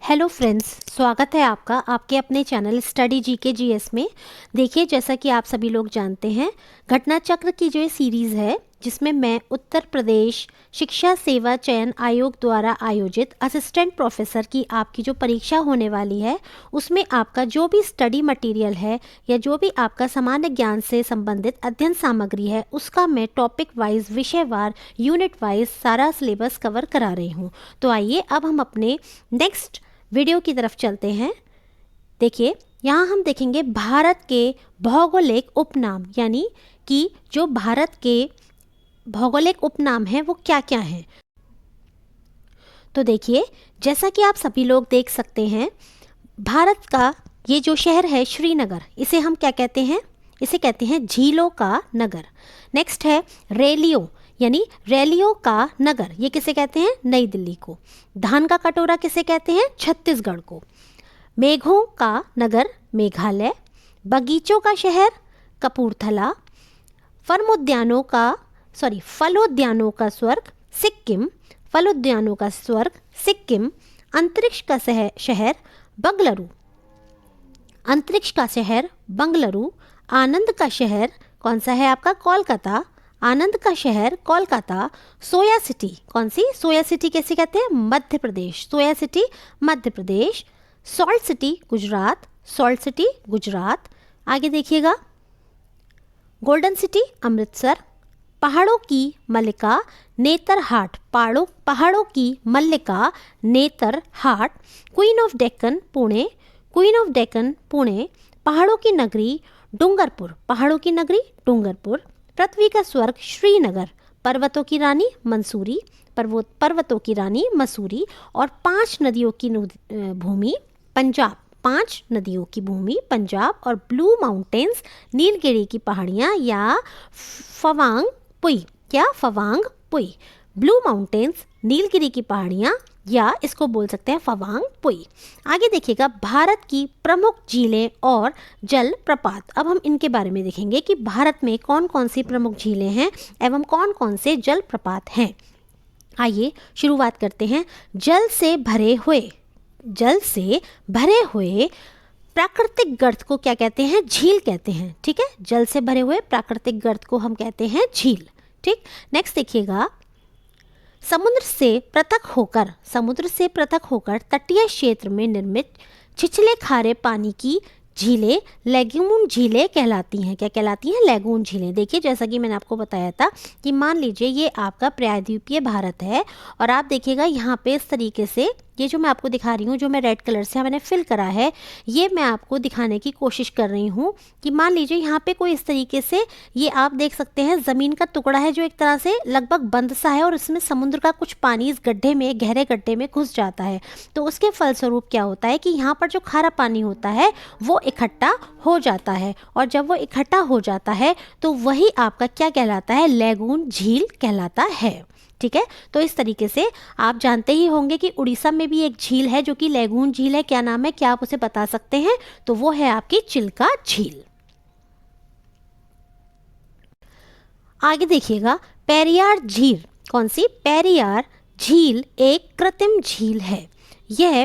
Hello friends, स्वागत है आपका आपके अपने चैनल स्टडी जीके जीएस में। देखिए, जैसा कि आप सभी लोग जानते हैं, घटना चक्र की जो ये सीरीज़ है जिसमें मैं उत्तर प्रदेश शिक्षा सेवा चयन आयोग द्वारा आयोजित असिस्टेंट प्रोफेसर की आपकी जो परीक्षा होने वाली है उसमें आपका जो भी स्टडी मटेरियल है या जो भी आपका सामान्य ज्ञान से संबंधित अध्ययन सामग्री है उसका मैं टॉपिक वाइज, विषयवार, यूनिट वाइज सारा सिलेबस कवर करा रही हूँ। तो आइए अब हम अपने नेक्स्ट वीडियो की तरफ चलते हैं। देखिए, यहाँ हम देखेंगे भारत के भौगोलिक उपनाम, यानी कि जो भारत के भौगोलिक उपनाम हैं वो क्या क्या हैं। तो देखिए, जैसा कि आप सभी लोग देख सकते हैं, भारत का ये जो शहर है श्रीनगर, इसे हम क्या कहते हैं? इसे कहते हैं झीलों का नगर। नेक्स्ट है रेलियो, यानी रैलियों का नगर, ये किसे कहते हैं? नई दिल्ली को। धान का कटोरा किसे कहते हैं? छत्तीसगढ़ को। मेघों का नगर मेघालय। बगीचों का शहर कपूरथला। फलोद्यानों का स्वर्ग सिक्किम। फलोद्यानों का स्वर्ग सिक्किम। अंतरिक्ष का शहर बंगलुरु। अंतरिक्ष का शहर बंगलुरु। आनंद का शहर कौन सा है आपका? कोलकाता। आनंद का शहर कोलकाता। सोया सिटी, कौन सी? सोया सिटी कैसे कहते हैं? Madhya Pradesh. Soya city Madhya Pradesh. Salt city Gujarat. Salt city Gujarat. आगे देखिएगा, गोल्डन सिटी अमृतसर। पहाड़ों की मल्लिका नेतरहाट। पहाड़ों की मल्लिका Netarhat. Queen of Deccan Pune. Queen of Deccan Pune. पहाड़ों की नगरी डूंगरपुर। पहाड़ों की नगरी डूंगरपुर। पृथ्वी का स्वर्ग श्रीनगर। पर्वतों की रानी मंसूरी। पर्वतों की रानी मसूरी। और 5 नदियों की भूमि पंजाब। 5 नदियों की भूमि पंजाब। और ब्लू माउंटेन्स नीलगिरी की पहाड़ियाँ या फवांग पुई। क्या? फवांग पुई। ब्लू माउंटेन्स नीलगिरी की पहाड़ियाँ या इसको बोल सकते हैं फवांग पुई। आगे देखिएगा, भारत की प्रमुख झीलें और जल प्रपात। अब हम इनके बारे में देखेंगे कि भारत में कौन कौन सी प्रमुख झीलें हैं एवं कौन कौन से जल प्रपात हैं। आइए शुरुआत करते हैं। जल से भरे हुए प्राकृतिक गर्त को क्या कहते हैं? झील कहते हैं। ठीक है, जल से भरे हुए प्राकृतिक गर्त को हम कहते हैं झील। ठीक, नेक्स्ट देखिएगा, समुद्र से पृथक होकर तटीय क्षेत्र में निर्मित छिछले खारे पानी की झीलें लैगून झीलें कहलाती हैं। क्या कहलाती हैं? लैगून झीलें। देखिए, जैसा कि मैंने आपको बताया था कि मान लीजिए ये आपका प्रायद्वीपीय भारत है और आप देखिएगा यहाँ पे इस तरीके से, ये जो मैं आपको दिखा रही हूँ, जो मैं रेड कलर से मैंने फिल करा है, ये मैं आपको दिखाने की कोशिश कर रही हूँ कि मान लीजिए यहाँ पे कोई इस तरीके से, ये आप देख सकते हैं ज़मीन का टुकड़ा है जो एक तरह से लगभग बंद सा है और इसमें समुद्र का कुछ पानी इस गड्ढे में, गहरे गड्ढे में घुस जाता है। तो उसके फलस्वरूप क्या होता है कि यहाँ पर जो खारा पानी होता है वो इकट्ठा हो जाता है, और जब वो इकट्ठा हो जाता है तो वही आपका क्या कहलाता है? लैगून झील कहलाता है। ठीक है, तो इस तरीके से आप जानते ही होंगे कि उड़ीसा में भी एक झील है जो कि लैगून झील है। क्या नाम है? क्या आप उसे बता सकते हैं? तो वो है आपकी चिल्का झील। आगे देखिएगा, पेरियार झील। कौन सी? पेरियार झील एक कृत्रिम झील है। यह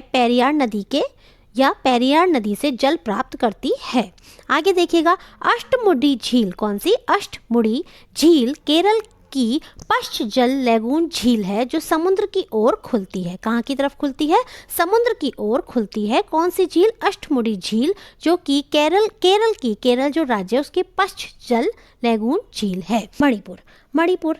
पेरियार नदी से जल प्राप्त करती है। आगे देखिएगा, अष्टमुडी झील। कौन सी? अष्टमुडी झील केरल की पश्च जल लैगून झील है जो समुद्र की ओर खुलती है। कहाँ की तरफ खुलती है? समुद्र की ओर खुलती है। कौन सी झील? अष्टमुडी झील, जो कि केरल जो राज्य है उसकी पश्च जल लैगून झील है। मणिपुर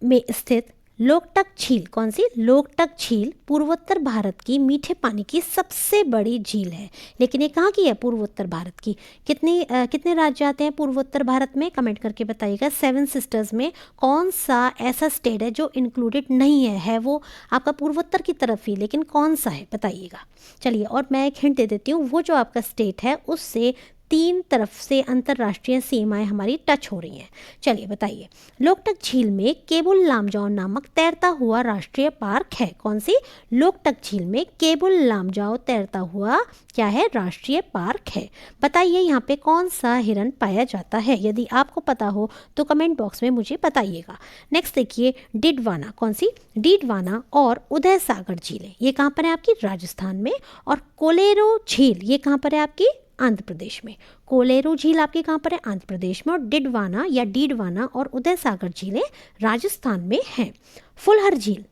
में स्थित लोकटक झील। कौन सी? लोकटक झील पूर्वोत्तर भारत की मीठे पानी की सबसे बड़ी झील है। लेकिन ये कहाँ की है? पूर्वोत्तर भारत की। कितने राज्य आते हैं पूर्वोत्तर भारत में? कमेंट करके बताइएगा। 7 सिस्टर्स में कौन सा ऐसा स्टेट है जो इंक्लूडेड नहीं है वो आपका पूर्वोत्तर की तरफ ही, लेकिन कौन सा है बताइएगा। चलिए, और मैं एक हिंट दे देती हूँ, वो जो आपका स्टेट है उससे 3 तरफ से अंतर्राष्ट्रीय सीमाएं हमारी टच हो रही हैं। चलिए बताइए, लोकटक झील में केबुल लामजाओ नामक तैरता हुआ राष्ट्रीय पार्क है। कौन सी? लोकटक झील में केबुल लामजाओ तैरता हुआ क्या है? राष्ट्रीय पार्क है। बताइए यहाँ पे कौन सा हिरन पाया जाता है? यदि आपको पता हो तो कमेंट बॉक्स में मुझे बताइएगा। नेक्स्ट देखिए, डिडवाना। कौन सी? डिडवाना और उदय सागर झीलें, ये कहाँ पर है आपकी? राजस्थान में। और कोलेरो झील, ये कहाँ पर है आपकी? आंध्र प्रदेश में। कोलेरू झील आपके कहाँ पर है? आंध्र प्रदेश में। और डिडवाना या डीडवाना और उदय सागर झीलें राजस्थान में हैं। फुलहर झील,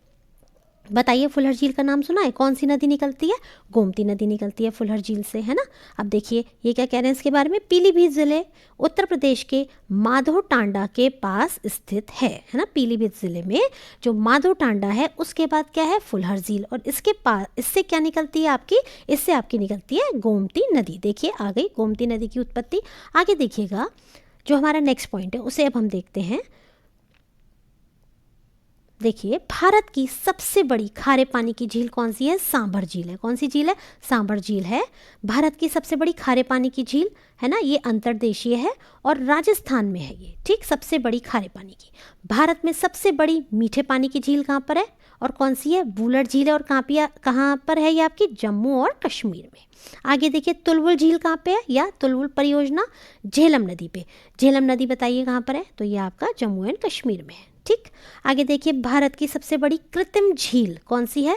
बताइए फुलहर झील का नाम सुना है? कौन सी नदी निकलती है? गोमती नदी निकलती है फुलहर झील से, है ना। अब देखिए ये क्या कह रहे हैं इसके बारे में, पीलीभीत ज़िले उत्तर प्रदेश के माधो टांडा के पास स्थित है ना। पीलीभीत ज़िले में जो माधो टांडा है उसके बाद क्या है? फुलहर झील। और इसके पास इससे क्या निकलती है आपकी? इससे आपकी निकलती है गोमती नदी। देखिए आ गई गोमती नदी की उत्पत्ति। आगे देखिएगा, जो हमारा नेक्स्ट पॉइंट है उसे अब हम देखते हैं। देखिए, भारत की सबसे बड़ी खारे पानी की झील कौन सी है? सांभर झील है। कौन सी झील है? सांभर झील है भारत की सबसे बड़ी खारे पानी की झील, है ना। ये अंतर्देशीय है और राजस्थान में है ये, ठीक। सबसे बड़ी खारे पानी की। भारत में सबसे बड़ी मीठे पानी की झील कहाँ पर है और कौन सी है? वुलर झील है। और कहाँ पर है ये आपकी? जम्मू और कश्मीर में। आगे देखिए, तुलवुल झील कहाँ पे है? या तुलवुल परियोजना झेलम नदी पे। झेलम नदी बताइए कहाँ पर है? तो ये आपका जम्मू एंड कश्मीर में है, ठीक। आगे देखिए, भारत की सबसे बड़ी कृत्रिम झील कौन सी है?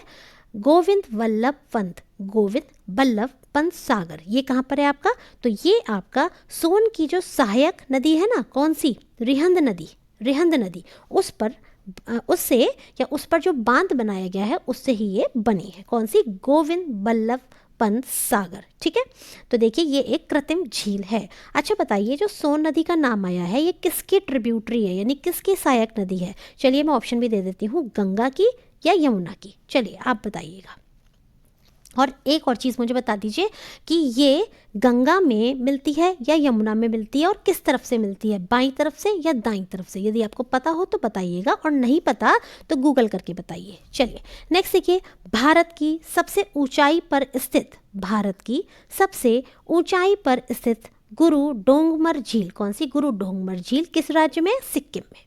गोविंद वल्लभ पंत, गोविंद वल्लभ पंत सागर। ये कहाँ पर है आपका? तो ये आपका सोन की जो सहायक नदी है ना, कौन सी? रिहंद नदी। रिहंद नदी उस पर उस पर जो बांध बनाया गया है उससे ही ये बनी है। कौन सी? गोविंद वल्लभ पंत सागर, ठीक है। तो देखिए ये एक कृत्रिम झील है। अच्छा बताइए, जो सोन नदी का नाम आया है ये किसकी ट्रिब्यूटरी है, यानी किसकी सहायक नदी है? चलिए मैं ऑप्शन भी दे देती हूँ, गंगा की या यमुना की। चलिए आप बताइएगा। और एक और चीज़ मुझे बता दीजिए कि ये गंगा में मिलती है या यमुना में मिलती है और किस तरफ से मिलती है? बाईं तरफ से या दाईं तरफ से? यदि आपको पता हो तो बताइएगा और नहीं पता तो गूगल करके बताइए। चलिए नेक्स्ट देखिए, भारत की सबसे ऊंचाई पर स्थित गुरु डोंगमर झील, कौन सी? गुरु डोंगमर झील किस राज्य में? सिक्किम में।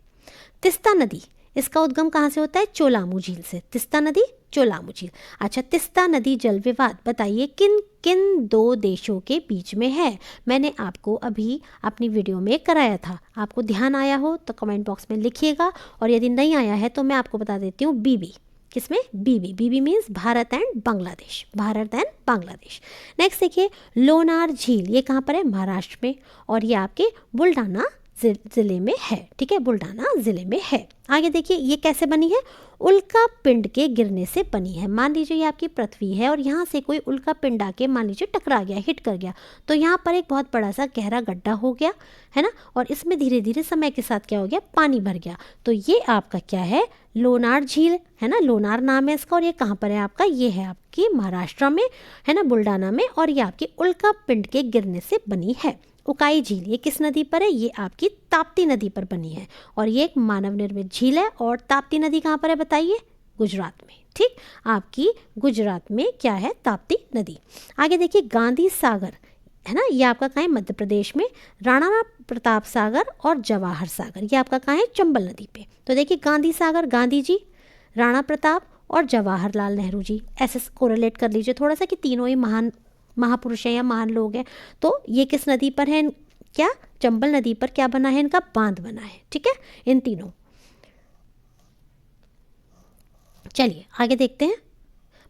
तिस्ता नदी, इसका उद्गम कहाँ से होता है? चोलामू झील से। तिस्ता नदी, चोलामू झील। अच्छा, तिस्ता नदी जल विवाद बताइए किन किन 2 देशों के बीच में है? मैंने आपको अभी अपनी वीडियो में कराया था, आपको ध्यान आया हो तो कमेंट बॉक्स में लिखिएगा, और यदि नहीं आया है तो मैं आपको बता देती हूँ। बीबी, किसमें? BB means Bharat and Bangladesh. Bharat and Bangladesh. Next देखिए, लोनार झील, ये कहाँ पर है? महाराष्ट्र में, और ये आपके बुल्डाना ज़िले में है, ठीक है। बुल्डाना ज़िले में है। आगे देखिए, ये कैसे बनी है? उल्का पिंड के गिरने से बनी है। मान लीजिए ये आपकी पृथ्वी है और यहाँ से कोई उल्का पिंड आके मान लीजिए टकरा गया, हिट कर गया, तो यहाँ पर एक बहुत बड़ा सा गहरा गड्ढा हो गया, है ना। और इसमें धीरे धीरे समय के साथ क्या हो गया? पानी भर गया। तो ये आपका क्या है? लोनार झील, है ना। लोनार नाम है इसका। और ये कहाँ पर है आपका? ये है आपकी महाराष्ट्र में, है ना, बुल्डाना में। और ये आपकी उल्का पिंड के गिरने से बनी है। उकाई झील, ये किस नदी पर है? ये आपकी ताप्ती नदी पर बनी है, और ये एक मानव निर्मित झील है। और ताप्ती नदी कहाँ पर है बताइए? गुजरात में, ठीक। आपकी गुजरात में क्या है? ताप्ती नदी। आगे देखिए, गांधी सागर, है ना, ये आपका कहाँ है? मध्य प्रदेश में। राणा प्रताप सागर और जवाहर सागर, ये आपका कहाँ है? चंबल नदी पे। तो देखिए, गांधी सागर गांधी जी, राणा प्रताप और जवाहरलाल नेहरू जी, ऐसे कोरिलेट कर लीजिए थोड़ा सा कि तीनों ही महान महापुरुष हैं या महान लोग हैं। तो ये किस नदी पर है? क्या? चंबल नदी पर क्या बना है? इनका बांध बना है, ठीक है, इन तीनों। चलिए आगे देखते हैं।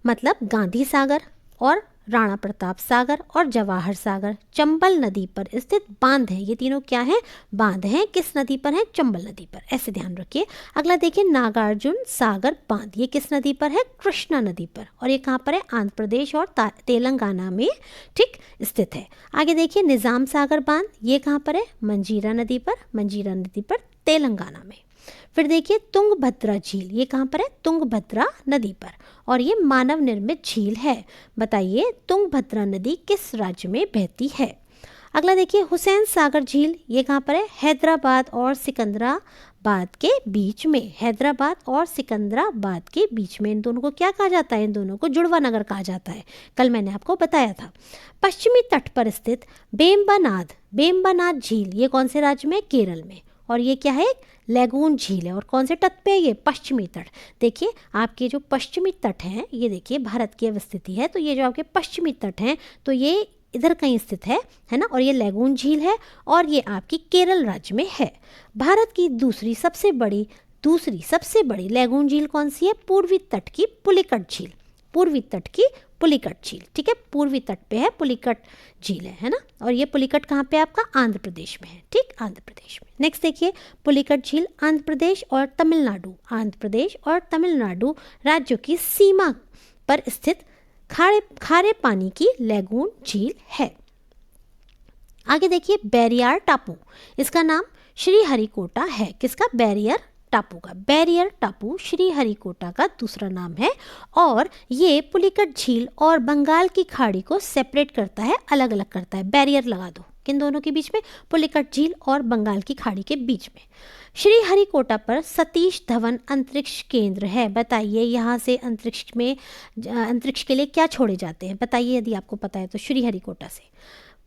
मतलब गांधी सागर और राणा प्रताप सागर और जवाहर सागर चंबल नदी पर स्थित बांध है। ये तीनों क्या है? बांध हैं। किस नदी पर है? चंबल नदी पर, ऐसे ध्यान रखिए। अगला देखिए, नागार्जुन सागर बांध, ये किस नदी पर है? कृष्णा नदी पर, और ये कहाँ पर है? आंध्र प्रदेश और तेलंगाना में, ठीक, स्थित है। आगे देखिए, निजाम सागर बांध, ये कहाँ पर है? मंजीरा नदी पर, तेलंगाना में। फिर देखिए, तुंगभद्रा झील, ये कहाँ पर है? तुंगभद्रा नदी पर, और ये मानव निर्मित झील है। बताइए तुंगभद्रा नदी किस राज्य में बहती है? अगला देखिए हुसैन सागर झील, ये कहाँ पर है? हैदराबाद और सिकंदराबाद के बीच में, हैदराबाद और सिकंदराबाद के बीच में। इन दोनों को क्या कहा जाता है? इन दोनों को जुड़वा नगर कहा जाता है, कल मैंने आपको बताया था। पश्चिमी तट पर स्थित बेम्बानाद झील, ये कौन से राज्य में? केरल में। और ये क्या है? एक लैगून झील है। और कौन से तट पे है ये? पश्चिमी तट। देखिए आपके जो पश्चिमी तट हैं, ये देखिए भारत की अवस्थिति है, तो ये जो आपके पश्चिमी तट हैं तो ये इधर कहीं स्थित है ना। और ये लैगून झील है और ये आपकी केरल राज्य में है। भारत की दूसरी सबसे बड़ी लैगून झील कौन सी है? पूर्वी तट की पुलिकट झील, पूर्वी तट की पुलिकट झील, ठीक है, पूर्वी तट पे है पुलिकट झील है ना। और ये पुलिकट कहाँ पे? आपका आंध्र प्रदेश में है, ठीक, आंध्र प्रदेश में। नेक्स्ट देखिए पुलिकट झील आंध्र प्रदेश और तमिलनाडु राज्यों की सीमा पर स्थित खारे पानी की लैगून झील है। आगे देखिए बैरियर टापू, इसका नाम श्रीहरिकोटा है। किसका? बैरियर टापू का। बैरियर टापू श्रीहरिकोटा का दूसरा नाम है और ये पुलिकट झील और बंगाल की खाड़ी को सेपरेट करता है, अलग अलग करता है। बैरियर लगा दो किन दोनों के बीच में? पुलिकट झील और बंगाल की खाड़ी के बीच में। श्रीहरिकोटा पर सतीश धवन अंतरिक्ष केंद्र है। बताइए यहाँ से अंतरिक्ष के लिए क्या छोड़े जाते हैं? बताइए यदि आपको पता है तो। श्रीहरिकोटा से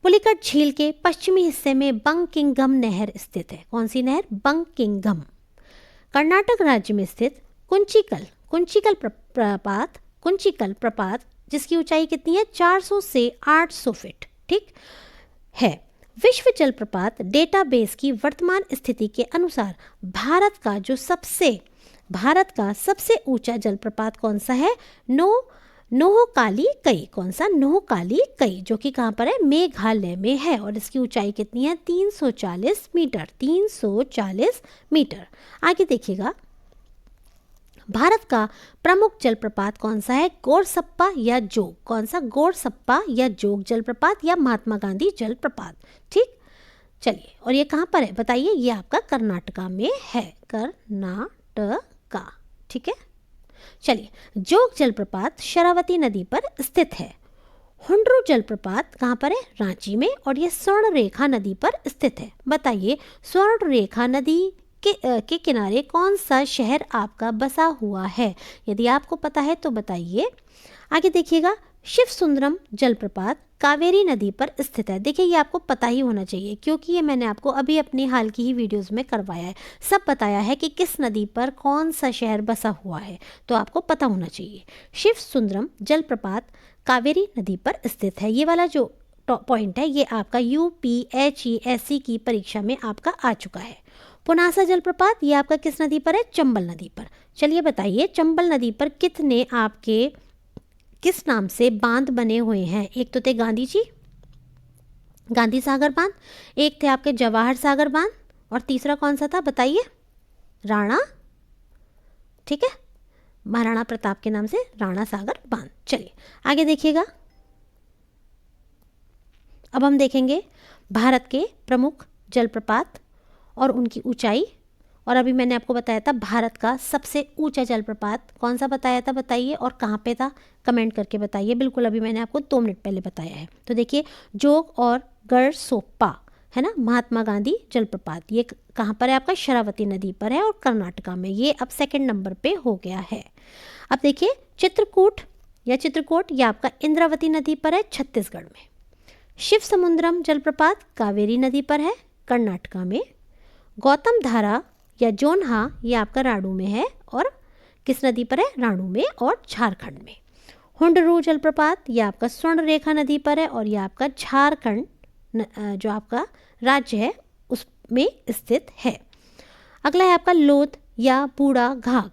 पुलिकट झील के पश्चिमी हिस्से में बंकिंगम नहर स्थित है। कौन सी नहर? बंकिंगम। कर्नाटक राज्य में स्थित कुंचिकल प्रपात जिसकी ऊंचाई कितनी है? 400 से 800 फीट, ठीक है। विश्व जलप्रपात डेटाबेस की वर्तमान स्थिति के अनुसार भारत का सबसे ऊंचा जलप्रपात कौन सा है? नोहकाली कई। कौन सा? नोहकाली कई, जो कि कहाँ पर है? मेघालय में है। और इसकी ऊंचाई कितनी है? 340 मीटर, 340 मीटर। आगे देखिएगा भारत का प्रमुख जलप्रपात कौन सा है? गोरसप्पा या जोग। कौन सा? गोरसप्पा या जोग जलप्रपात या महात्मा गांधी जलप्रपात, ठीक। चलिए और ये कहाँ पर है? बताइए। ये आपका कर्नाटका में है, कर्नाटका, ठीक है। चलिए जोग जलप्रपात शरावती नदी पर स्थित है। हुंड्रू जलप्रपात कहाँ पर है? रांची में। और ये स्वर्ण रेखा नदी पर स्थित है। बताइए स्वर्ण रेखा नदी के किनारे कौन सा शहर आपका बसा हुआ है? यदि आपको पता है तो बताइए। आगे देखिएगा शिव सुंदरम जलप्रपात कावेरी नदी पर स्थित है। देखिए ये आपको पता ही होना चाहिए क्योंकि ये मैंने आपको अभी अपनी हाल की ही वीडियोस में करवाया है, सब बताया है कि किस नदी पर कौन सा शहर बसा हुआ है, तो आपको पता होना चाहिए। शिव सुंदरम जलप्रपात कावेरी नदी पर स्थित है। ये वाला जो पॉइंट है ये आपका UPSC की परीक्षा में आपका आ चुका है। पुनासा जलप्रपात ये आपका किस नदी पर है? चंबल नदी पर। चलिए बताइए चंबल नदी पर कितने आपके किस नाम से बांध बने हुए हैं? एक तो थे गांधी सागर बांध, एक थे आपके जवाहर सागर बांध और तीसरा कौन सा था? बताइए। राणा, ठीक है, महाराणा प्रताप के नाम से राणा सागर बांध। चलिए आगे देखिएगा। अब हम देखेंगे भारत के प्रमुख जलप्रपात और उनकी ऊंचाई। और अभी मैंने आपको बताया था भारत का सबसे ऊंचा जलप्रपात कौन सा बताया था? बताइए। और कहाँ पे था? कमेंट करके बताइए। बिल्कुल अभी मैंने आपको 2 मिनट पहले बताया है। तो देखिए जोग और गढ़सोप्पा है ना, महात्मा गांधी जलप्रपात, ये कहाँ पर है? आपका शरावती नदी पर है और कर्नाटका में। ये अब 2nd नंबर पे हो गया है। अब देखिए चित्रकूट ये आपका इंद्रावती नदी पर है, छत्तीसगढ़ में। शिव समुद्रम जलप्रपात कावेरी नदी पर है, कर्नाटका में। गौतम धारा या जोन्हा ये आपका राणू में है और किस नदी पर है? राणू में और झारखंड में। हुंडरू जलप्रपात ये आपका स्वर्ण रेखा नदी पर है और ये आपका झारखंड जो आपका राज्य है उसमें स्थित है। अगला है आपका लोध या बूढ़ा घाघ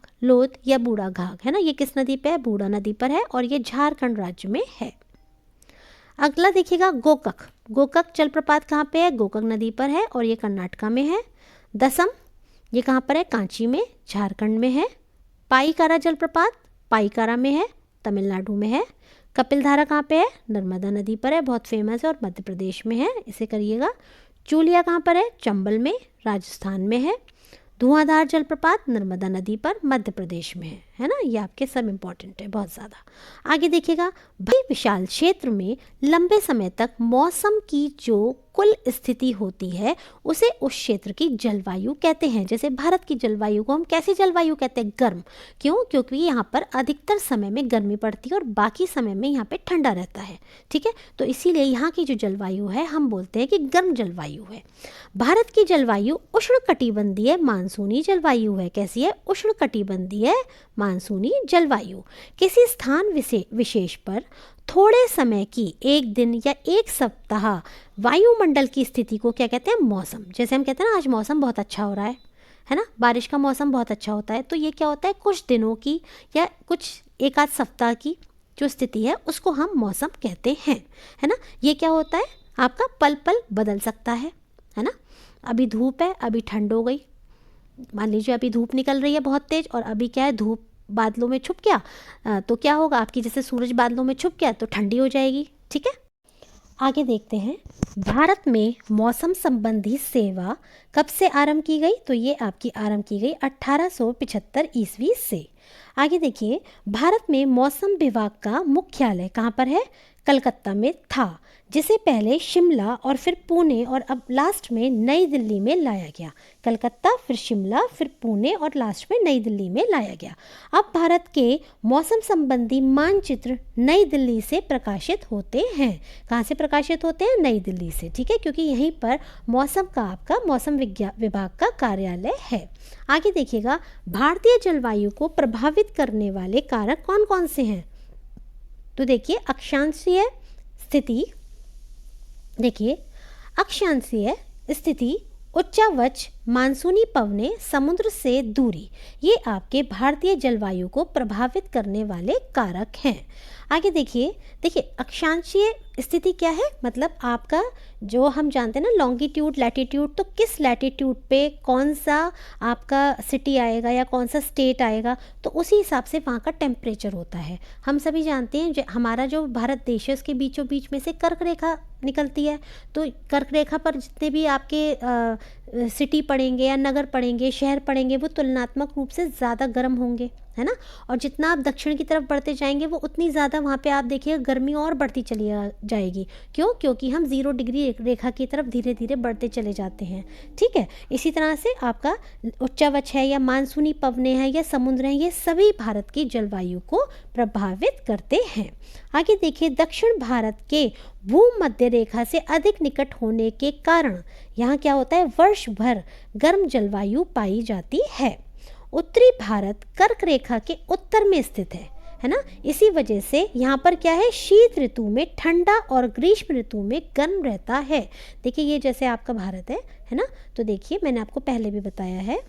है ना, ये किस नदी पे है? बूढ़ा नदी पर है और ये झारखंड राज्य में है। अगला देखिएगा गोकक जलप्रपात कहाँ पे है? गोकक नदी पर है और ये कर्नाटका में है। दसम ये कहाँ पर है? कांची में, झारखंड में है। पाईकारा जलप्रपात पाईकारा में है, तमिलनाडु में है। कपिलधारा कहाँ पे है? नर्मदा नदी पर है, बहुत फेमस है और मध्य प्रदेश में है, इसे करिएगा। चूलिया कहाँ पर है? चंबल में, राजस्थान में है। धुआंधार जलप्रपात नर्मदा नदी पर, मध्य प्रदेश में है है ना, ये आपके सब इम्पॉर्टेंट है बहुत ज़्यादा। आगे देखिएगा, भारी विशाल क्षेत्र में लंबे समय तक मौसम की जो कुल स्थिति होती है उसे उस क्षेत्र की जलवायु कहते हैं। जैसे भारत की जलवायु को हम कैसी जलवायु कहते हैं? गर्म। क्यों? क्योंकि यहाँ पर अधिकतर समय में गर्मी पड़ती है और बाकी समय में यहाँ पे ठंडा रहता है, ठीक है। तो इसीलिए यहाँ की जो जलवायु है हम बोलते हैं कि गर्म जलवायु है। भारत की जलवायु उष्णकटिबंधीय मानसूनी जलवायु है। कैसी है? उष्णकटिबंधीय मानसूनी जलवायु। किसी स्थान विशेष पर थोड़े समय की, एक दिन या एक सप्ताह वायुमंडल की स्थिति को क्या कहते हैं? मौसम। जैसे हम कहते हैं ना आज मौसम बहुत अच्छा हो रहा है ना, बारिश का मौसम बहुत अच्छा होता है, तो ये क्या होता है? कुछ दिनों की या कुछ एक आध सप्ताह की जो स्थिति है उसको हम मौसम कहते हैं, है ना। ये क्या होता है? आपका पल पल बदल सकता है ना। अभी धूप है, अभी ठंड हो गई, मान लीजिए अभी धूप निकल रही है बहुत तेज और अभी क्या है, धूप बादलों में छुप गया, तो क्या होगा आपकी, जैसे सूरज बादलों में छुप गया तो ठंडी हो जाएगी, ठीक है। आगे देखते हैं, भारत में मौसम संबंधी सेवा कब से आरंभ की गई? तो ये आपकी आरंभ की गई 1875 ईस्वी से। आगे देखिए, भारत में मौसम विभाग का मुख्यालय कहाँ पर है? कलकत्ता में था, जिसे पहले शिमला और फिर पुणे और अब लास्ट में नई दिल्ली में लाया गया। कलकत्ता, फिर शिमला, फिर पुणे और लास्ट में नई दिल्ली में लाया गया। अब भारत के मौसम संबंधी मानचित्र नई दिल्ली से प्रकाशित होते हैं। कहाँ से प्रकाशित होते हैं? नई दिल्ली से, ठीक है, क्योंकि यहीं पर मौसम का आपका मौसम विभाग का कार्यालय है। आगे देखिएगा, भारतीय जलवायु को प्रभावित करने वाले कारक कौन कौन से हैं? तो देखिए, अक्षांशीय स्थिति, देखिए अक्षांशीय स्थिति, उच्चावच, मानसूनी पवनें, समुद्र से दूरी, ये आपके भारतीय जलवायु को प्रभावित करने वाले कारक हैं। आगे देखिए, अक्षांशीय स्थिति क्या है? मतलब आपका जो हम जानते हैं ना लॉन्गिट्यूड लैटिट्यूड, तो किस लैटिट्यूड पे कौन सा आपका सिटी आएगा या कौन सा स्टेट आएगा, तो उसी हिसाब से वहाँ का टेम्परेचर होता है। हम सभी जानते हैं हमारा जो भारत देश है उसके बीचों बीच में से कर्क रेखा निकलती है, तो कर्क रेखा पर जितने भी आपके सिटी पड़ेंगे या नगर पड़ेंगे, शहर पड़ेंगे, वो तुलनात्मक रूप से ज़्यादा गर्म होंगे, है ना। और जितना आप दक्षिण की तरफ बढ़ते जाएंगे वो उतनी ज़्यादा वहाँ पे आप देखिएगा गर्मी और बढ़ती चली जाएगी। क्यों? क्योंकि हम 0 डिग्री रेखा की तरफ धीरे धीरे बढ़ते चले जाते हैं, ठीक है। इसी तरह से आपका उच्चावच है या मानसूनी पवनें हैं या समुद्र हैं, ये सभी भारत की जलवायु को प्रभावित करते हैं। आगे देखिए, दक्षिण भारत के भूमध्य रेखा से अधिक निकट होने के कारण यहाँ क्या होता है? वर्ष भर गर्म जलवायु पाई जाती है। उत्तरी भारत कर्क रेखा के उत्तर में स्थित है ना, इसी वजह से यहाँ पर क्या है? शीत ऋतु में ठंडा और ग्रीष्म ऋतु में गर्म रहता है। देखिए ये जैसे आपका भारत है ना, तो देखिए मैंने आपको पहले भी बताया है,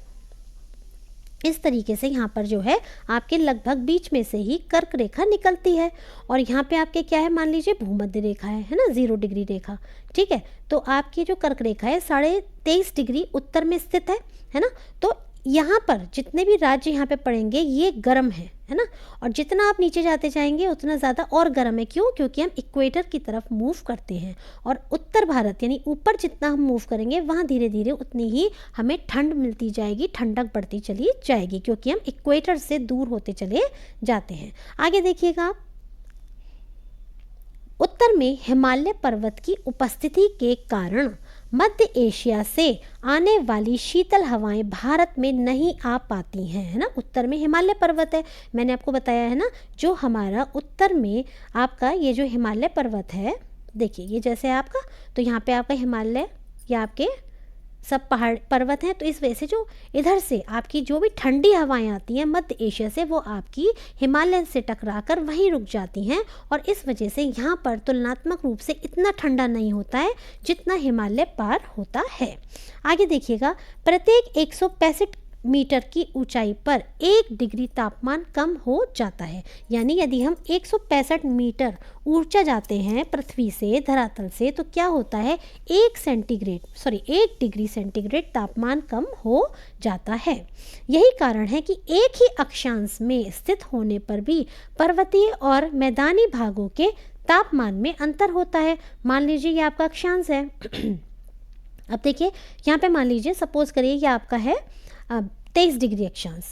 इस तरीके से यहाँ पर जो है आपके लगभग बीच में से ही कर्क रेखा निकलती है और यहाँ पे आपके क्या है? मान लीजिए भूमध्य रेखा है ना, 0 डिग्री रेखा, ठीक है। तो आपकी जो कर्क रेखा है 23.5 डिग्री उत्तर में स्थित है ना। तो यहाँ पर जितने भी राज्य यहाँ पे पड़ेंगे ये गर्म है ना, और जितना आप नीचे जाते जाएंगे उतना ज़्यादा और गर्म है। क्यों? क्योंकि हम इक्वेटर की तरफ मूव करते हैं और उत्तर भारत यानी ऊपर जितना हम मूव करेंगे वहाँ धीरे धीरे उतनी ही हमें ठंड मिलती जाएगी, ठंडक बढ़ती चली जाएगी, क्योंकि हम इक्वेटर से दूर होते चले जाते हैं। आगे देखिएगा आप, उत्तर में हिमालय पर्वत की उपस्थिति के कारण मध्य एशिया से आने वाली शीतल हवाएं भारत में नहीं आ पाती हैं, है ना। उत्तर में हिमालय पर्वत है, मैंने आपको बताया है ना, जो हमारा उत्तर में आपका ये जो हिमालय पर्वत है, देखिए ये जैसे आपका, तो यहाँ पे आपका हिमालय या आपके सब पहाड़ पर्वत हैं, तो इस वजह से जो इधर से आपकी जो भी ठंडी हवाएं आती हैं मध्य एशिया से, वो आपकी हिमालय से टकराकर वहीं रुक जाती हैं और इस वजह से यहाँ पर तुलनात्मक रूप से इतना ठंडा नहीं होता है जितना हिमालय पार होता है। आगे देखिएगा, प्रत्येक 165 मीटर की ऊंचाई पर 1 डिग्री तापमान कम हो जाता है। यानी यदि हम 165 मीटर ऊंचा जाते हैं पृथ्वी से, धरातल से, तो क्या होता है? 1 डिग्री सेंटीग्रेड तापमान कम हो जाता है। यही कारण है कि एक ही अक्षांश में स्थित होने पर भी पर्वतीय और मैदानी भागों के तापमान में अंतर होता है। मान लीजिए ये आपका अक्षांश है अब देखिए यहाँ पे मान लीजिए सपोज करिए कि आपका है 23 डिग्री अक्षांश,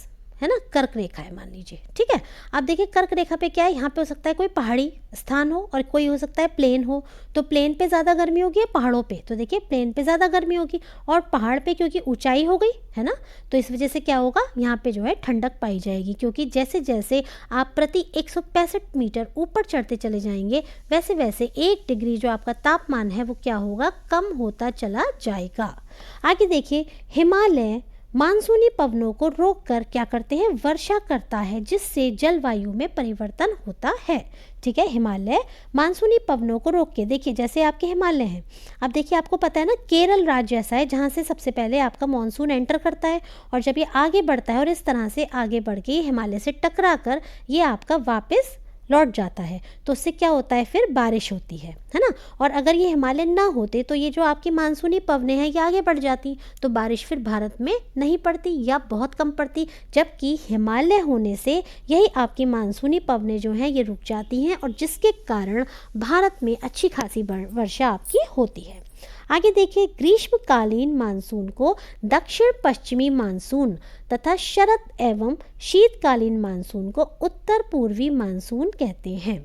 है ना, कर्क रेखा है मान लीजिए, ठीक है। अब देखिए कर्क रेखा पे क्या है, यहाँ पे हो सकता है कोई पहाड़ी स्थान हो और कोई हो सकता है प्लेन हो। तो प्लेन पे ज़्यादा गर्मी होगी या पहाड़ों पे, तो देखिए प्लेन पे ज़्यादा गर्मी होगी और पहाड़ पे क्योंकि ऊंचाई हो गई है ना, तो इस वजह से क्या होगा, यहाँ पे जो है ठंडक पाई जाएगी, क्योंकि जैसे जैसे आप प्रति 165 मीटर ऊपर चढ़ते चले जाएंगे वैसे वैसे 1 डिग्री जो आपका तापमान है वो क्या होगा, कम होता चला जाएगा। आगे देखिए, हिमालय मानसूनी पवनों को रोककर क्या करते हैं, वर्षा करता है, जिससे जलवायु में परिवर्तन होता है। ठीक है, हिमालय मानसूनी पवनों को रोक के, देखिए जैसे आपके हिमालय हैं, अब देखिए आपको पता है ना केरल राज्य ऐसा है जहाँ से सबसे पहले आपका मानसून एंटर करता है और जब ये आगे बढ़ता है और इस तरह से आगे बढ़ के हिमालय से टकरा कर ये आपका वापस लौट जाता है, तो उससे क्या होता है, फिर बारिश होती है ना। और अगर ये हिमालय ना होते तो ये जो आपकी मानसूनी पवनें हैं ये आगे बढ़ जाती, तो बारिश फिर भारत में नहीं पड़ती या बहुत कम पड़ती, जबकि हिमालय होने से यही आपकी मानसूनी पवनें जो हैं ये रुक जाती हैं और जिसके कारण भारत में अच्छी खासी वर्षा आपकी होती है। आगे देखिए, ग्रीष्मकालीन मानसून को दक्षिण पश्चिमी मानसून तथा शरद एवं शीतकालीन मानसून को उत्तर पूर्वी मानसून कहते हैं।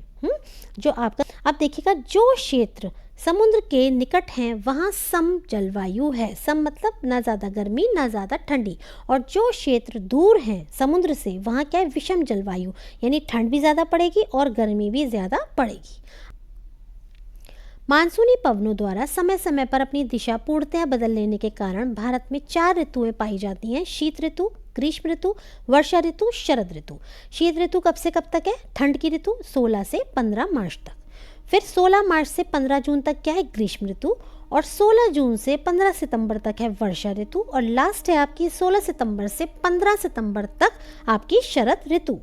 जो आपका, अब देखिएगा, जो क्षेत्र समुद्र के निकट हैं वहाँ सम जलवायु है। सम मतलब ना ज़्यादा गर्मी ना ज़्यादा ठंडी, और जो क्षेत्र दूर हैं समुद्र से वहाँ क्या है, विषम जलवायु, यानी ठंड भी ज़्यादा पड़ेगी और गर्मी भी ज़्यादा पड़ेगी। मानसूनी पवनों द्वारा समय समय पर अपनी दिशा पूर्णतः बदल लेने के कारण भारत में 4 ऋतुएं पाई जाती हैं, शीत ऋतु, ग्रीष्म ऋतु, वर्षा ऋतु, शरद ऋतु। शीत ऋतु कब से कब तक है, ठंड की ऋतु 16 से 15 मार्च तक। फिर 16 मार्च से 15 जून तक क्या है, ग्रीष्म ऋतु, और 16 जून से 15 सितंबर तक है वर्षा ऋतु, और लास्ट है आपकी 16 सितंबर से 15 सितंबर तक आपकी शरद ऋतु।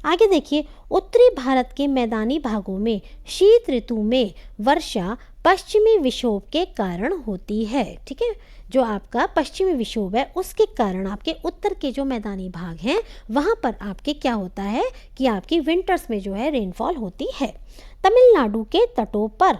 आगे देखिए, उत्तरी भारत के मैदानी भागों में शीत ऋतु में वर्षा पश्चिमी विक्षोभ के कारण होती है। ठीक है, जो आपका पश्चिमी विक्षोभ है उसके कारण आपके उत्तर के जो मैदानी भाग हैं वहाँ पर आपके क्या होता है कि आपकी विंटर्स में जो है रेनफॉल होती है। तमिलनाडु के तटों पर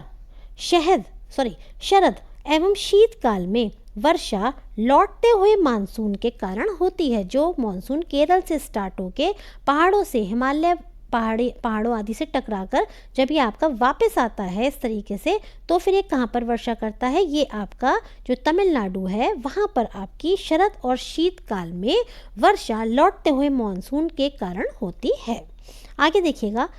शरद एवं शीतकाल में वर्षा लौटते हुए मानसून के कारण होती है। जो मानसून केरल से स्टार्ट होके पहाड़ों से, हिमालय पहाड़ों आदि से टकराकर जब ये आपका वापस आता है इस तरीके से, तो फिर ये कहाँ पर वर्षा करता है, ये आपका जो तमिलनाडु है वहाँ पर आपकी शरद और शीतकाल में वर्षा लौटते हुए मानसून के कारण होती है। आगे देखिएगा,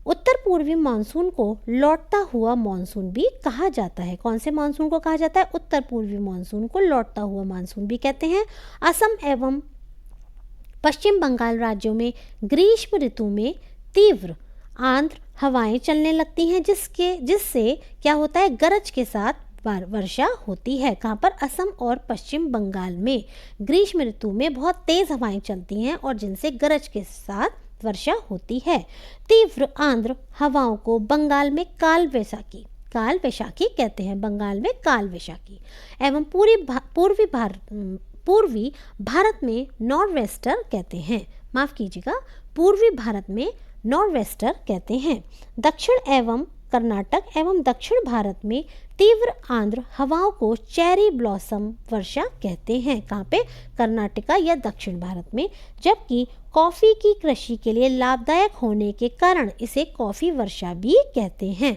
उत्तर पूर्वी मानसून को लौटता हुआ मानसून भी कहा जाता है। कौन से मानसून को कहा जाता है, उत्तर पूर्वी मानसून को लौटता हुआ मानसून भी कहते हैं। असम एवं पश्चिम बंगाल राज्यों में ग्रीष्म ऋतु में तीव्र आंध्र हवाएं चलने लगती हैं, जिससे क्या होता है, गरज के साथ वर्षा होती है। कहाँ पर, असम और पश्चिम बंगाल में ग्रीष्म ऋतु में बहुत तेज हवाएं चलती हैं और जिनसे गरज के साथ वर्षा होती है। तीव्र आंध्र हवाओं को बंगाल में काल वैशाखी कहते हैं, बंगाल में काल वैशाखी, एवं पूर्वी भारत में नॉर्वेस्टर कहते हैं। माफ कीजिएगा, पूर्वी भारत में नॉर्वेस्टर कहते हैं। दक्षिण एवं कर्नाटक एवं दक्षिण भारत में तीव्र आंध्र हवाओं को चेरी ब्लॉसम वर्षा कहते हैं। कहाँ पे, कर्नाटका या दक्षिण भारत में। जबकि कॉफ़ी की कृषि के लिए लाभदायक होने के कारण इसे कॉफ़ी वर्षा भी कहते हैं।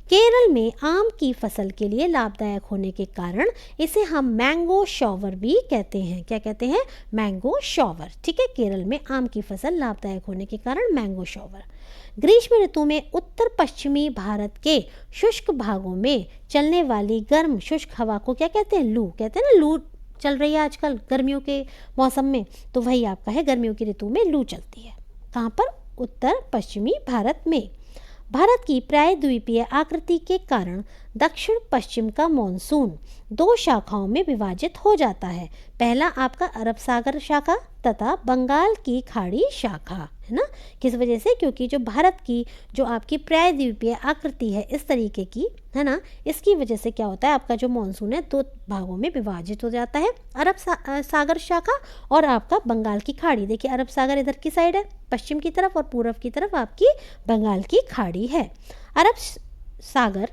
केरल में आम की फसल के लिए लाभदायक होने के कारण इसे हम मैंगो शॉवर भी कहते हैं। क्या कहते हैं, मैंगो शॉवर। ठीक है, केरल में आम की फसल लाभदायक होने के कारण मैंगो शॉवर। ग्रीष्म ऋतु में उत्तर पश्चिमी भारत के शुष्क भागों में चलने वाली गर्म शुष्क हवा को क्या कहते हैं, लू कहते हैं ना। लू चल रही है आजकल गर्मियों के मौसम में, तो वही आपका है, गर्मियों की ऋतु में लू चलती है। कहाँ पर, उत्तर पश्चिमी भारत में। भारत की प्रायद्वीपीय आकृति के कारण दक्षिण पश्चिम का मॉनसून 2 शाखाओं में विभाजित हो जाता है। पहला आपका अरब सागर शाखा तथा बंगाल की खाड़ी शाखा, है ना। किस वजह से, क्योंकि जो भारत की जो आपकी प्रायद्वीपीय आकृति है इस तरीके की, है ना, इसकी वजह से क्या होता है, आपका जो मानसून है 2 भागों में विभाजित हो जाता है, अरब सागर शाखा और आपका बंगाल की खाड़ी। देखिए अरब सागर इधर की साइड है पश्चिम की तरफ और पूर्व की तरफ आपकी बंगाल की खाड़ी है। अरब सागर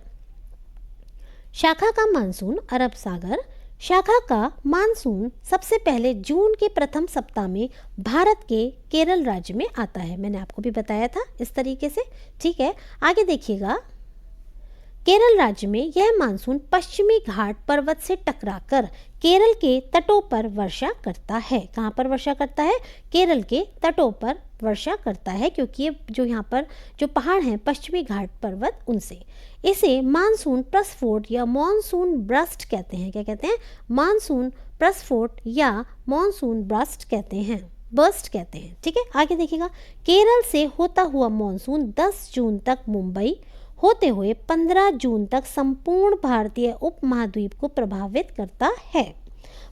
शाखा का मानसून अरब सागर शाखा का मानसून सबसे पहले जून के प्रथम सप्ताह में भारत के केरल राज्य में आता है। मैंने आपको भी बताया था इस तरीके से। ठीक है, आगे देखिएगा। केरल राज्य में यह मानसून पश्चिमी घाट पर्वत से टकराकर केरल के तटों पर वर्षा करता है। कहाँ पर वर्षा करता है? केरल के तटों पर वर्षा करता है, क्योंकि ये जो यहाँ पर जो पहाड़ हैं पश्चिमी घाट पर्वत, उनसे। इसे मानसून प्रस्फोट या मॉनसून ब्रस्ट कहते हैं। क्या कहते हैं? मानसून प्रस्फोट या मॉनसून ब्रस्ट कहते हैं, बर्स्ट कहते हैं। ठीक है, आगे देखिएगा। केरल से होता हुआ मॉनसून 10 जून तक मुंबई होते हुए 15 जून तक संपूर्ण भारतीय उपमहाद्वीप को प्रभावित करता है।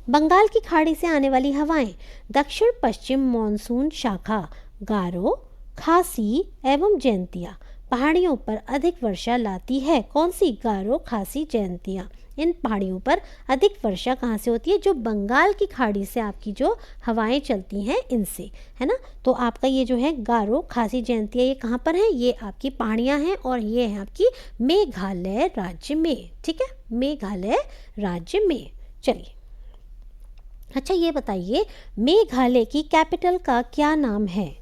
बंगाल की खाड़ी से आने वाली हवाएं दक्षिण पश्चिम मॉनसून शाखा गारो, खासी एवं जयंतिया पहाड़ियों पर अधिक वर्षा लाती है। कौन सी? गारो, खासी, जयंतिया। इन पहाड़ियों पर अधिक वर्षा कहाँ से होती है? जो बंगाल की खाड़ी से आपकी जो हवाएं चलती हैं इनसे, है ना। तो आपका ये जो है गारो, खासी, जयंतिया, ये कहाँ पर है? ये आपकी पहाड़ियाँ हैं और ये है आपकी मेघालय राज्य में। ठीक है, मेघालय राज्य में। चलिए, अच्छा ये बताइए, मेघालय की कैपिटल का क्या नाम है?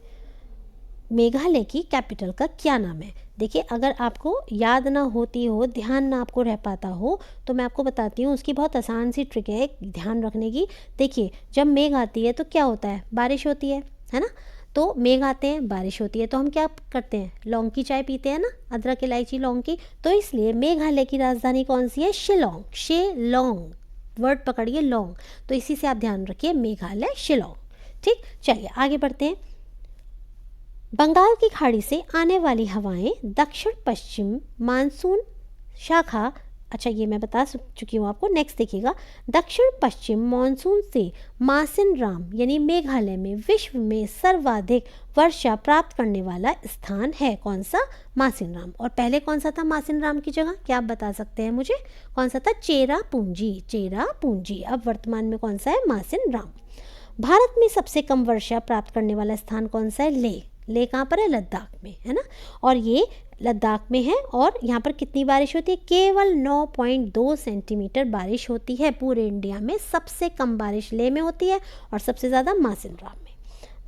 मेघालय की कैपिटल का क्या नाम है? देखिए, अगर आपको याद ना होती हो, ध्यान ना आपको रह पाता हो, तो मैं आपको बताती हूँ। उसकी बहुत आसान सी ट्रिक है ध्यान रखने की। देखिए, जब मेघ आती है तो क्या होता है? बारिश होती है ना। तो मेघ आते हैं, बारिश होती है, तो हम क्या करते हैं? लौंग की चाय पीते हैं ना, अदरक, इलायची, लौंग की। तो इसलिए मेघालय की राजधानी कौन सी है? शिलोंग। शिलोंग वर्ड पकड़िए, लौंग। तो इसी से आप ध्यान रखिए, मेघालय, शिलोंग। ठीक, चलिए आगे बढ़ते हैं। बंगाल की खाड़ी से आने वाली हवाएं दक्षिण पश्चिम मानसून शाखा, अच्छा ये मैं बता चुकी हूँ आपको। नेक्स्ट देखिएगा। दक्षिण पश्चिम मानसून से मासिनराम यानी मेघालय में विश्व में सर्वाधिक वर्षा प्राप्त करने वाला स्थान है। कौन सा? मासिनराम। और पहले कौन सा था मासिनराम की जगह? क्या आप बता सकते हैं मुझे? कौन सा था? चेरापूंजी। चेरापूंजी। अब वर्तमान में कौन सा है? मासिनराम। भारत में सबसे कम वर्षा प्राप्त करने वाला स्थान कौन सा है? लेह। लेह कहाँ पर है? लद्दाख में, है ना। और ये लद्दाख में है। और यहाँ पर कितनी बारिश होती है? केवल 9.2 सेंटीमीटर बारिश होती है। पूरे इंडिया में सबसे कम बारिश लेह में होती है और सबसे ज़्यादा मासिनराम में।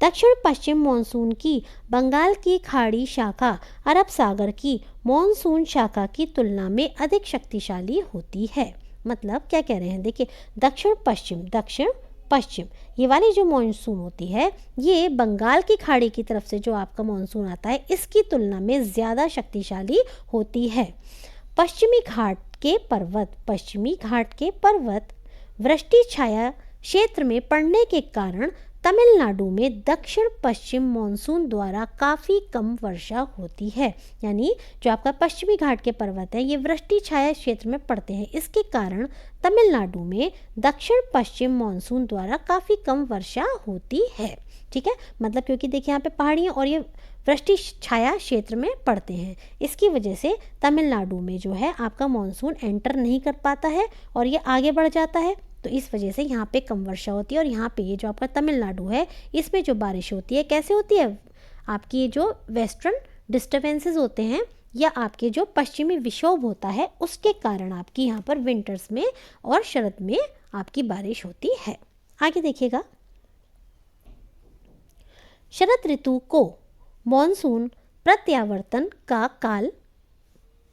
दक्षिण पश्चिम मॉनसून की बंगाल की खाड़ी शाखा अरब सागर की मॉनसून शाखा की तुलना में अधिक शक्तिशाली होती है। मतलब क्या कह रहे हैं? देखिए, दक्षिण पश्चिम ये वाली जो मॉनसून होती है, ये बंगाल की खाड़ी की तरफ से जो आपका मॉनसून आता है, इसकी तुलना में ज़्यादा शक्तिशाली होती है। पश्चिमी घाट के पर्वत वृष्टि छाया क्षेत्र में पड़ने के कारण तमिलनाडु में दक्षिण पश्चिम मॉनसून द्वारा काफ़ी कम वर्षा होती है। यानी जो आपका पश्चिमी घाट के पर्वत है, ये वृष्टि छाया क्षेत्र में पड़ते हैं। इसके कारण तमिलनाडु में दक्षिण पश्चिम मॉनसून द्वारा काफ़ी कम वर्षा होती है। ठीक है, मतलब क्योंकि देखिए यहाँ पे पहाड़ियाँ और ये वृष्टि छाया क्षेत्र में पड़ते हैं, इसकी वजह से तमिलनाडु में जो है आपका मॉनसून एंटर नहीं कर पाता है और ये आगे बढ़ जाता है। तो इस वजह से यहाँ पे कम वर्षा होती है। और यहाँ पे ये जो आपका तमिलनाडु है, इसमें जो बारिश होती है कैसे होती है? आपकी ये जो वेस्टर्न डिस्टर्बेंसेस होते हैं या आपके जो पश्चिमी विक्षोभ होता है, उसके कारण आपकी यहाँ पर विंटर्स में और शरद में आपकी बारिश होती है। आगे देखिएगा। शरद ऋतु को मॉनसून प्रत्यावर्तन का काल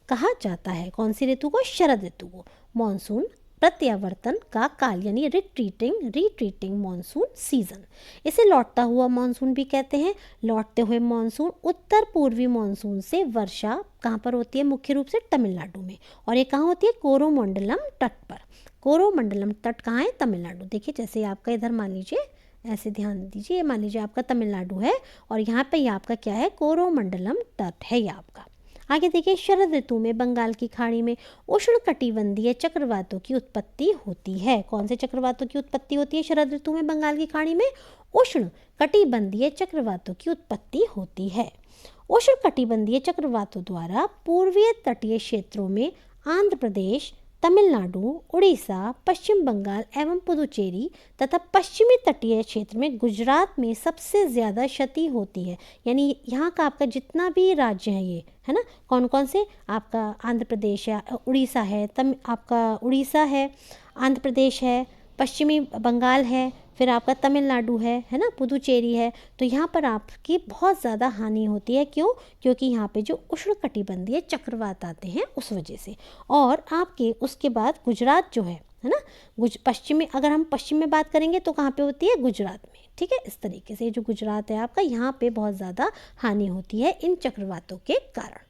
कहा जाता है। कौन सी ऋतु को? शरद ऋतु को मॉनसून प्रत्यावर्तन का काल यानी रिट्रीटिंग मॉनसून सीजन। इसे लौटता हुआ मॉनसून भी कहते हैं। लौटते हुए मॉनसून उत्तर पूर्वी मॉनसून से वर्षा कहाँ पर होती है? मुख्य रूप से तमिलनाडु में। और ये कहाँ होती है? कोरोमंडलम तट पर। कोरोमंडलम तट कहाँ है? तमिलनाडु। देखिए, जैसे आपका इधर मान लीजिए, ऐसे ध्यान दीजिए, मान लीजिए आपका तमिलनाडु है और यहाँ पे ये आपका क्या है? कोरोमंडलम तट है ये आपका। आगे देखिए, शरद ऋतु में बंगाल की खाड़ी में उष्णकटिबंधीय चक्रवातों की उत्पत्ति होती है। कौन से चक्रवातों की उत्पत्ति होती है शरद ऋतु में बंगाल की खाड़ी में? उष्णकटिबंधीय चक्रवातों की उत्पत्ति होती है। उष्णकटिबंधीय चक्रवातों द्वारा पूर्वीय तटीय क्षेत्रों में आंध्र प्रदेश, तमिलनाडु, उड़ीसा, पश्चिम बंगाल एवं पुदुचेरी तथा पश्चिमी तटीय क्षेत्र में गुजरात में सबसे ज़्यादा क्षति होती है। यानी यहाँ का आपका जितना भी राज्य है ये, है ना, कौन कौन से, आपका आंध्र प्रदेश है, उड़ीसा है, आपका उड़ीसा है, आंध्र प्रदेश है, पश्चिमी बंगाल है, फिर आपका तमिलनाडु है ना, पुदुचेरी है। तो यहाँ पर आपकी बहुत ज़्यादा हानि होती है। क्यों? क्योंकि यहाँ पे जो उष्णकटिबंधीय चक्रवात आते हैं उस वजह से। और आपके उसके बाद गुजरात जो है ना, पश्चिमी, अगर हम पश्चिम में बात करेंगे तो कहाँ पे होती है? गुजरात में। ठीक है, इस तरीके से जो गुजरात है आपका, यहाँ पे बहुत ज़्यादा हानि होती है इन चक्रवातों के कारण।